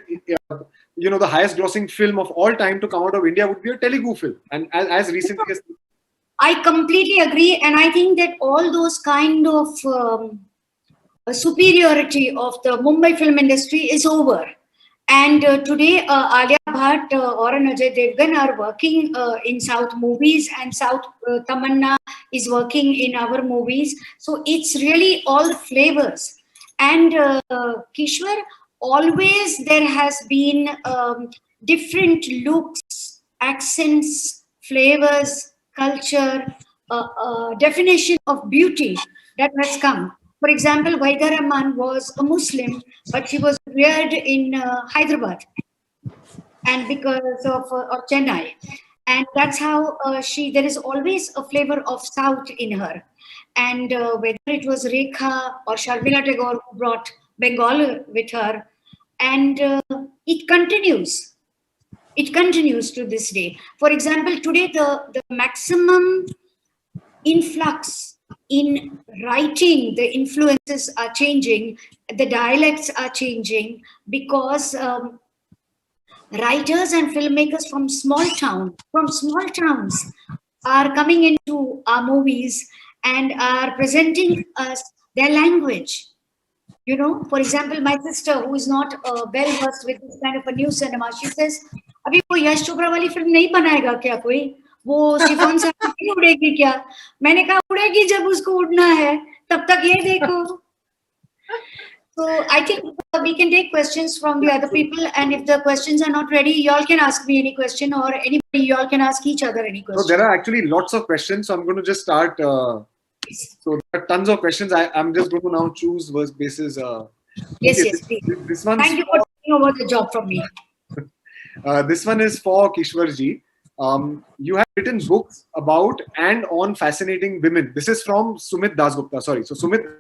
Speaker 6: you know, the highest grossing film of all time to come out of India would be a Telugu film, and as recently as.
Speaker 4: I completely agree, and I think that all those kind of superiority of the Mumbai film industry is over. And today, Alia Bhatt or Ajay Devgan are working in South movies, and South Tamanna is working in our movies. So it's really all flavors. And Kishwar, always there has been different looks, accents, flavors, culture, definition of beauty that has come. For example, Vaida Rahman was a Muslim, but she was reared in Hyderabad, and because of Chennai, and that's how there is always a flavor of South in her. And whether it was Rekha or Sharmila Tagore who brought Bengal with her, and it continues. It continues to this day. For example, today the maximum influx in writing, the influences are changing, the dialects are changing, because writers and filmmakers from small towns are coming into our movies and are presenting us their language. You know, for example, my sister, who is not well versed with this kind of a new cinema, she says, "Abhi koi Yash Chopra wali film nahi banayega kya koi? वो chiffon से नहीं उड़ेगी क्या?" मैंने कहा उड़ेगी, जब उसको उड़ना है तब तक ये देखो. So I think we can take questions from the other people, and if the questions are not ready, y'all can ask me any question, or anybody, y'all can ask each other any question.
Speaker 6: So there are actually lots of questions, so I'm going to just start. So there are tons of questions. I'm just going to now choose basis.
Speaker 4: Yes, please.
Speaker 6: This one.
Speaker 4: Thank you for taking over the job from me.
Speaker 6: This one is for Kishwar ji. You have written books about and on fascinating women. This is from Sumit Dasgupta. Sorry. So Sumit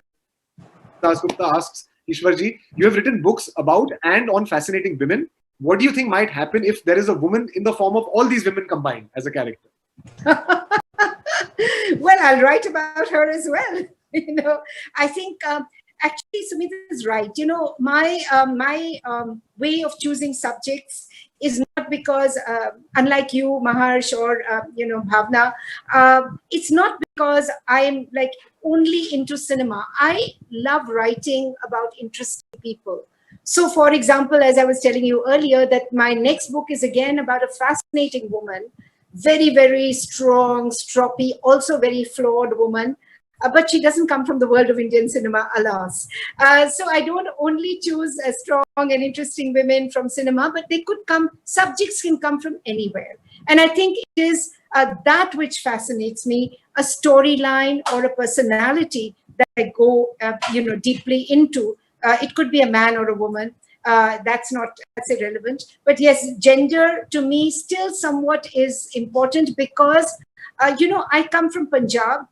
Speaker 6: Dasgupta asks, Kishwar ji, you have written books about and on fascinating women. What do you think might happen if there is a woman in the form of all these women combined as a character?
Speaker 5: Well, I'll write about her as well. You know, I think actually Sumit is right. You know, my way of choosing subjects is not because, unlike you, Maharsh, or Bhavna, it's not because I'm like only into cinema. I love writing about interesting people. So, for example, as I was telling you earlier, that my next book is again about a fascinating woman, very, very strong, stroppy, also very flawed woman. But she doesn't come from the world of Indian cinema, alas. So I don't only choose strong and interesting women from cinema, but they could come, subjects can come from anywhere. And I think it is that which fascinates me, a storyline or a personality that I go, deeply into. It could be a man or a woman. That's irrelevant. But yes, gender to me still somewhat is important because, I come from Punjab,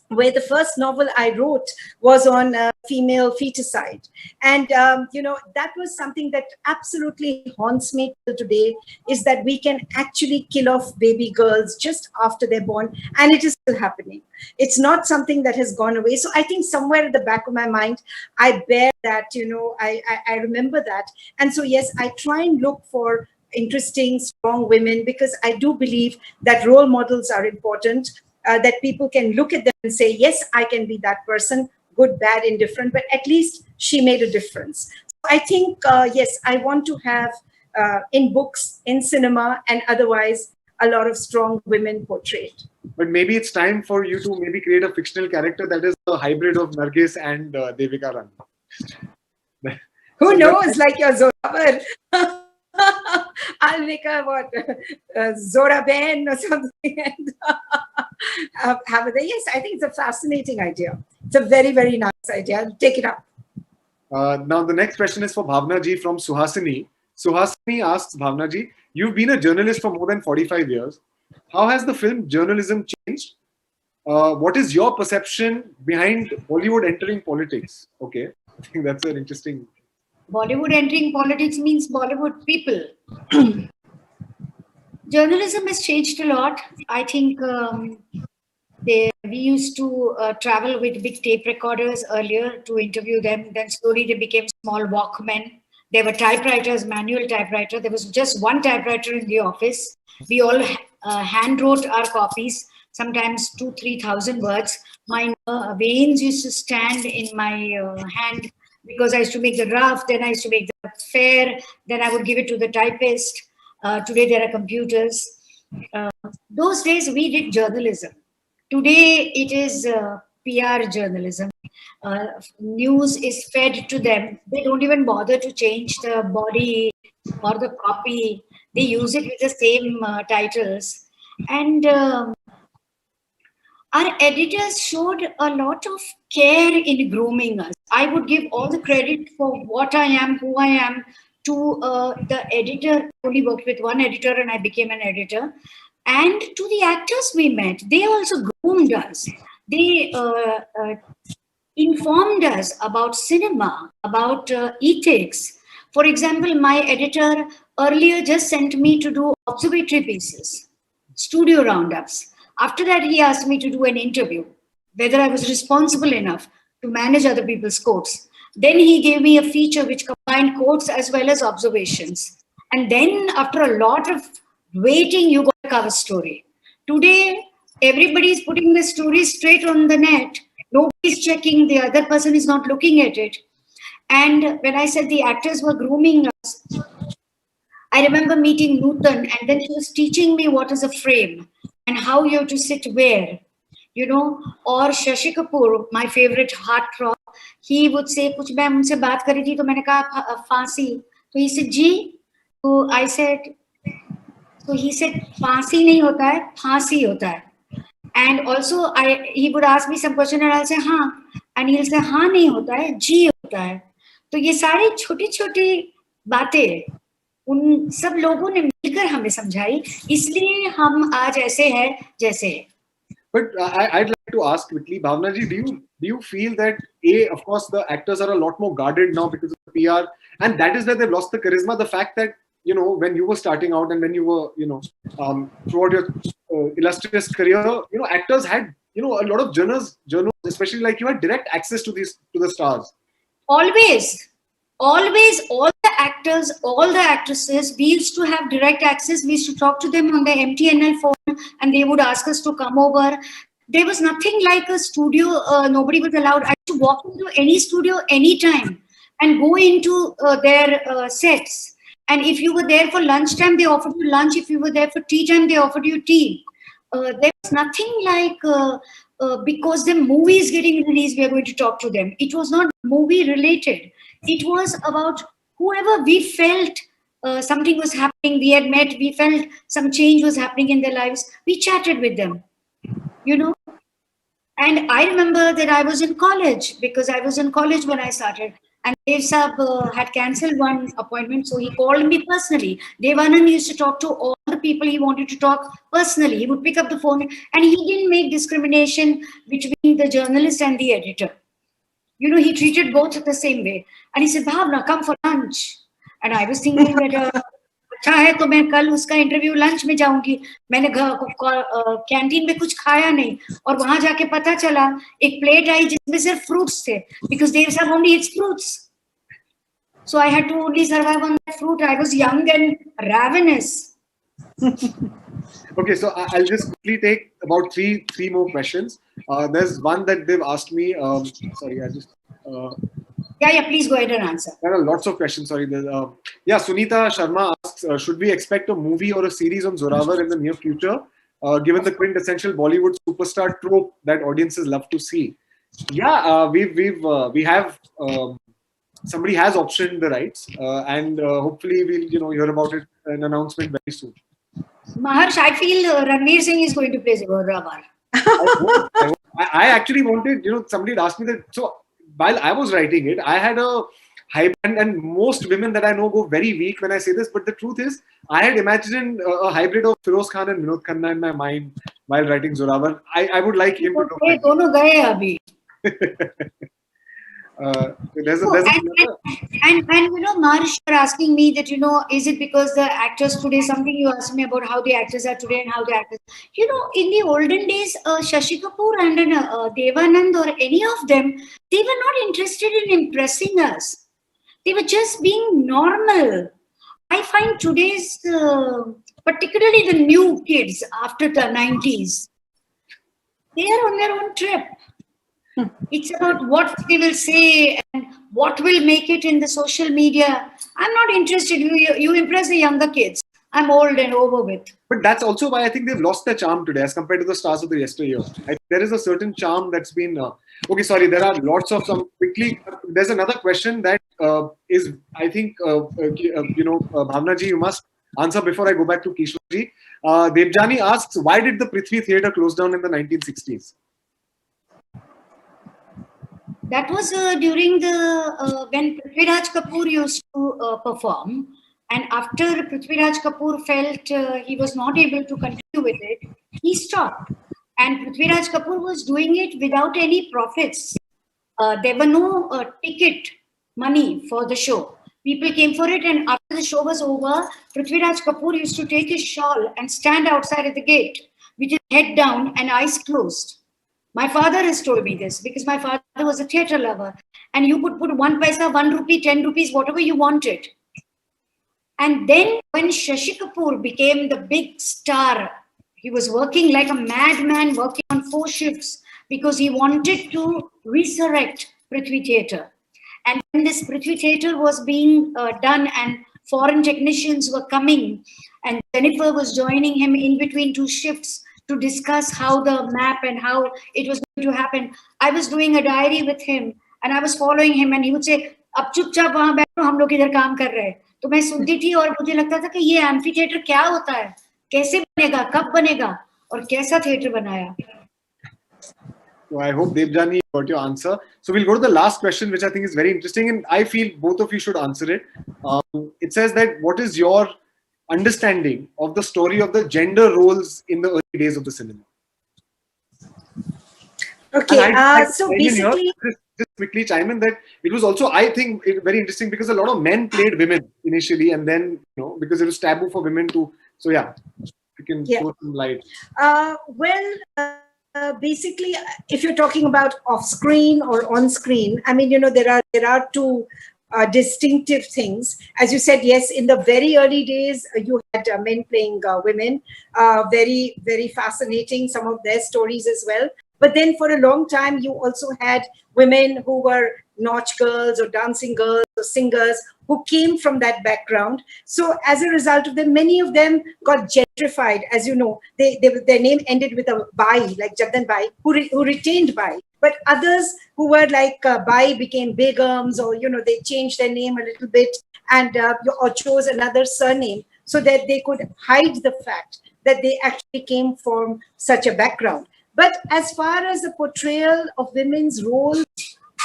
Speaker 5: where the first novel I wrote was on female feticide. And, that was something that absolutely haunts me till today, is that we can actually kill off baby girls just after they're born. And it is still happening. It's not something that has gone away. So I think somewhere at the back of my mind, I bear that, I remember that. And so, yes, I try and look for interesting, strong women, because I do believe that role models are important. That people can look at them and say, yes, I can be that person, good, bad, indifferent, but at least she made a difference. So I think, yes, I want to have in books, in cinema, and otherwise, a lot of strong women portrayed.
Speaker 6: But maybe it's time for you to maybe create a fictional character that is a hybrid of Nargis and Devika Rani.
Speaker 5: Who knows, like your Zoravar. I'll make a Zoraben or something, and have it there. Yes, I think it's a fascinating idea. It's a very, very nice idea. I'll take it up.
Speaker 6: Now the next question is for Bhavna ji from Suhasini. Suhasini asks Bhavna ji, you've been a journalist for more than 45 years. How has the film journalism changed? What is your perception behind Bollywood entering politics? Okay, I think that's an interesting.
Speaker 4: Bollywood entering politics means Bollywood people. Journalism has changed a lot. I think we used to travel with big tape recorders earlier to interview them. Then slowly they became small Walkmen. There were typewriters, manual typewriter. There was just one typewriter in the office. We all hand wrote our copies, sometimes 2,000-3,000 words. My veins used to stand in my hand, because I used to make the draft, then I used to make the fair, then I would give it to the typist. Today there are computers. Those days we did journalism. Today it is PR journalism. News is fed to them. They don't even bother to change the body or the copy. They use it with the same titles. And our editors showed a lot of care in grooming us. I would give all the credit for what I am, who I am, to the editor. I only worked with one editor and I became an editor. And to the actors we met, they also groomed us. They informed us about cinema, about ethics. For example, my editor earlier just sent me to do observatory pieces, studio roundups. After that, he asked me to do an interview, whether I was responsible enough to manage other people's quotes. Then he gave me a feature which combined quotes as well as observations. And then after a lot of waiting, you got a cover story. Today, everybody is putting the story straight on the net. Nobody's checking, the other person is not looking at it. And when I said the actors were grooming us, I remember meeting Nutan, and then she was teaching me what is a frame and how you have to sit where, or Shashi Kapoor, my favorite heartthrob, he would say, kuch main unse baat kari thi, to maine kaha फांसी. So he said, ji. So I said, so he said, फांसी नहीं होता है, फांसी होता है. And also he would ask me some question and I'll say, हाँ. And he'll say, हाँ नहीं होता है, जी होता है. तो ये सारी छोटी-छोटी बातें उन सब लोगों ने मिलकर हमें समझाई, इसलिए हम आज ऐसे हैं जैसे हैं.
Speaker 6: But I'd like to ask quickly, Bhavana ji, do you feel that of course the actors are a lot more guarded now because of the PR, and that is where they've lost the charisma? The fact that when you were starting out and when you were throughout your illustrious career, actors had a lot of journals, especially like you had direct access to the stars.
Speaker 4: Always. always all the actors, all the actresses, we used to have direct access. We used to talk to them on the MTNL phone and they would ask us to come over. There was nothing like a studio. Nobody was allowed. I used to walk into any studio anytime and go into their sets. And if you were there for lunchtime, they offered you lunch. If you were there for tea time, they offered you tea. There was nothing like because the movie is getting released, we are going to talk to them. It was not movie related. It was about whoever we felt something was happening, we had met, we felt some change was happening in their lives. We chatted with them, you know. And I remember that I was in college, because I was in college when I started. And Dev Saab had cancelled one appointment, so he called me personally. Devanand used to talk to all the people he wanted to talk personally. He would pick up the phone, and he didn't make discrimination between the journalist and the editor. You know, he treated both the same way. And he said, Bhavna, come for lunch. And I was thinking that, अच्छा है तो मैं कल उसका interview lunch में जाऊंगी. मैंने canteen में कुछ खाया नहीं, और वहां जाके पता चला एक प्लेट आई जिसमें सिर्फ फ्रूट्स थे, because Dev Saab only eats fruits. So I had to only survive on that fruit. I was young and ravenous.
Speaker 6: Okay, so I'll just quickly take about three more questions. There's one that they've asked me. Sorry, I just.
Speaker 4: Yeah, please go ahead and answer.
Speaker 6: There are lots of questions. Sorry. Yeah, Sunita Sharma asks, should we expect a movie or a series on Zoravar in the near future, given the quintessential Bollywood superstar trope that audiences love to see? Yeah, we have somebody has optioned the rights, and hopefully we'll hear about it, an announcement very soon.
Speaker 4: Maharsh, I feel Ranveer Singh is going to play Zoravar.
Speaker 6: I actually wanted, somebody had asked me that. So while I was writing it, I had a hype, and most women that I know go very weak when I say this, but the truth is, I had imagined a hybrid of Feroz Khan and Vinod Khanna in my mind while writing Zoravar. I would like him to do it.
Speaker 4: And Maharsh, you're asking me that, is it because the actors today, something you asked me about how the actors are today and how the actors, in the olden days, Shashi Kapoor and Devanand or any of them, they were not interested in impressing us. They were just being normal. I find today's, particularly the new kids after the 90s, they are on their own trip. It's about what they will say and what will make it in the social media. I'm not interested. You impress the younger kids. I'm old and over with.
Speaker 6: But that's also why I think they've lost their charm today as compared to the stars of the yesteryear. There is a certain charm that's been... okay, sorry, there are lots of some... Quickly, there's another question that is, I think, Bhavna ji, you must answer before I go back to Kishwar ji. Devjani asks, why did the Prithvi Theatre close down in the 1960s?
Speaker 4: That was during the when Prithviraj Kapoor used to perform, and after Prithviraj Kapoor felt he was not able to continue with it, he stopped. And Prithviraj Kapoor was doing it without any profits. There were no ticket money for the show. People came for it, and after the show was over, Prithviraj Kapoor used to take his shawl and stand outside at the gate with his head down and eyes closed. My father has told me this because my father was a theatre lover, and you could put 1 paisa, 1 rupee, 10 rupees, whatever you wanted. And then when Shashi Kapoor became the big star, he was working like a madman, working on 4 shifts because he wanted to resurrect Prithvi Theatre. And when this Prithvi Theatre was being done and foreign technicians were coming, and Jennifer was joining him in between 2 shifts, to discuss how the map and how it was going to happen. I was doing a diary with him and I was following him, and he would say, "Ab chupchap wahan baitho, hum log idhar kaam kar rahe." तो मैं सुनती थी और मुझे लगता था कि ये एम्फी थिएटर क्या होता है, कैसे बनेगा, कब बनेगा और कैसा थिएटर बनाया.
Speaker 6: So I hope Devjani got your answer. So we'll go to the last question, which I think is very interesting, and I feel both of you should answer it. It says that what is your understanding of the story of the gender roles in the early days of the cinema?
Speaker 5: Okay, so basically...
Speaker 6: Just quickly chime in that it was also, I think, very interesting because a lot of men played women initially, and then, because it was taboo for women to... So yeah, you can throw some light.
Speaker 5: Basically, if you're talking about off-screen or on-screen, I mean, there are 2 distinctive things. As you said, yes, in the very early days, you had men playing women. Very, very fascinating, some of their stories as well. But then for a long time, you also had women who were nautch girls or dancing girls or singers who came from that background. So as a result of them, many of them got gentrified. As you know, their name ended with a Bai, like Jagdan Bai, who retained Bai. But others who were like Bai became Begums, or, they changed their name a little bit and or chose another surname so that they could hide the fact that they actually came from such a background. But as far as the portrayal of women's roles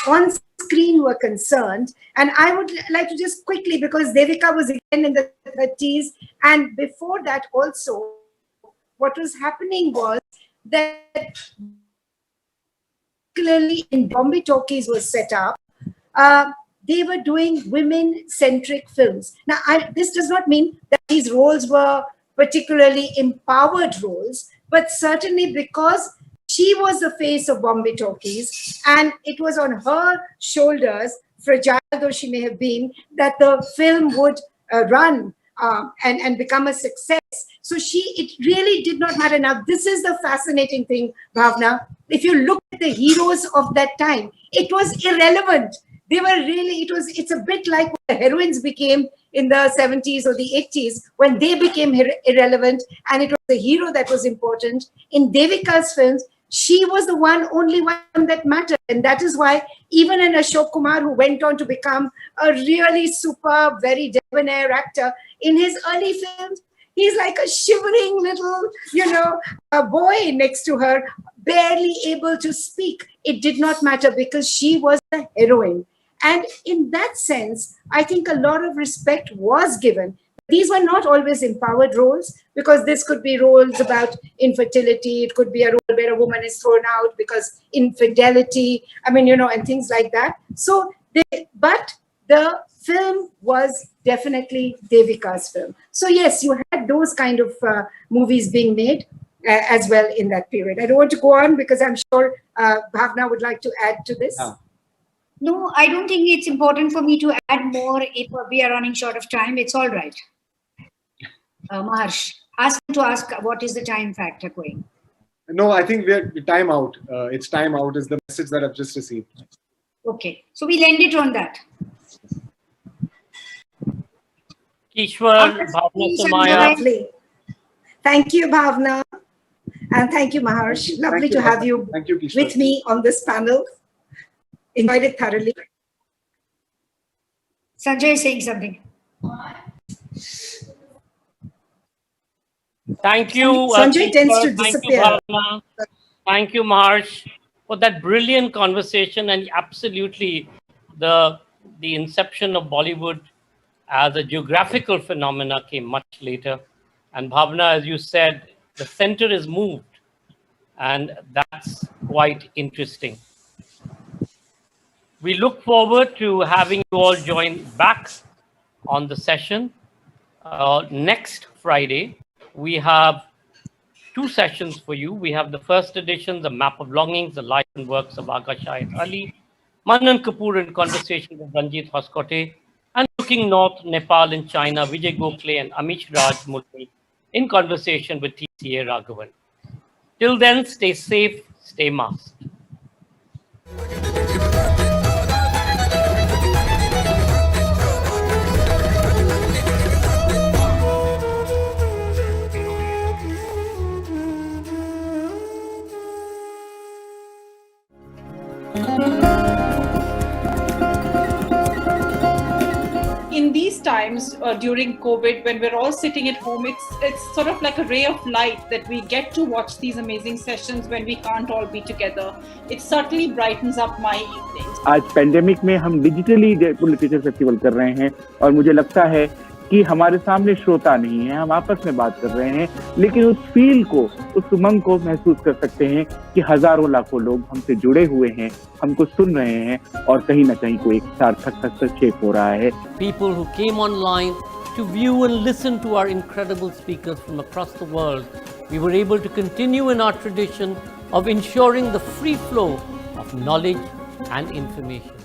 Speaker 5: on screen were concerned, and I would like to just quickly, because Devika was again in the 30s, and before that also, what was happening was that particularly in Bombay talkies was set up, they were doing women-centric films. Now, this does not mean that these roles were particularly empowered roles, but certainly because she was the face of Bombay talkies, and it was on her shoulders, fragile though she may have been, that the film would run and become a success. So it really did not matter. Now, this is the fascinating thing, Bhavna. If you look at the heroes of that time, it was irrelevant. They were really, it's a bit like what the heroines became in the 70s or the 80s, when they became irrelevant, and it was the hero that was important. In Devika's films, she was the only one that mattered. And that is why even in Ashok Kumar, who went on to become a really superb, very debonair actor, in his early films, he's like a shivering little, a boy next to her, barely able to speak. It did not matter because she was the heroine. And in that sense, I think a lot of respect was given. These were not always empowered roles, because this could be roles about infertility. It could be a role where a woman is thrown out because infidelity, and things like that. So, but the film was definitely Devika's film. So yes, you had those kind of movies being made as well in that period. I don't want to go on because I'm sure Bhavna would like to add to this.
Speaker 4: No, I don't think it's important for me to add more. If we are running short of time, it's all right. Maharsh, ask him to ask what is the time factor going.
Speaker 6: No, I think we're time out. It's time out is the message that I've just received.
Speaker 4: Okay, so we'll end it on that.
Speaker 3: Kishwar, Bhawana Somaaya.
Speaker 5: Thank you, Bhavna. And thank you, Maharsh. Lovely to have you with me on this panel. Enjoyed it thoroughly.
Speaker 4: Sanjay is saying something.
Speaker 3: Thank you.
Speaker 5: Sanjay tends to disappear.
Speaker 3: Thank you, Bhavana. Thank you, Maharsh, for that brilliant conversation. And absolutely, the inception of Bollywood as a geographical phenomena came much later. And Bhavana, as you said, the center is moved. And that's quite interesting. We look forward to having you all join back on the session. Next Friday, we have 2 sessions for you. We have the first edition, The Map of Longings, the life and works of Aga Shahid Ali, Manan Kapoor in conversation with Ranjit Hoskote, and looking north, Nepal and China, Vijay Gokhale and Amish Raj Multi in conversation with TCA Raghavan. Till then, stay safe, stay masked.
Speaker 1: In these times during COVID, when we're all sitting at home, it's sort of like a ray of light that we get to watch these amazing sessions when we can't all be together. It certainly brightens up my evenings.
Speaker 2: आज pandemic में हम digitally literature festival कर रहे हैं और मुझे लगता है कि हमारे सामने श्रोता नहीं है, हम आपस में बात कर रहे हैं, लेकिन उस फील को, उस उमंग को महसूस कर सकते हैं कि हजारों लाखों लोग हमसे जुड़े हुए हैं, हमको सुन रहे हैं और कहीं ना कहीं कोई एक सार्थक हस्तक्षेप हो रहा है.
Speaker 3: People who came online to view and listen to our incredible speakers from across the world, we were able to continue in our tradition of ensuring the free flow of knowledge and information.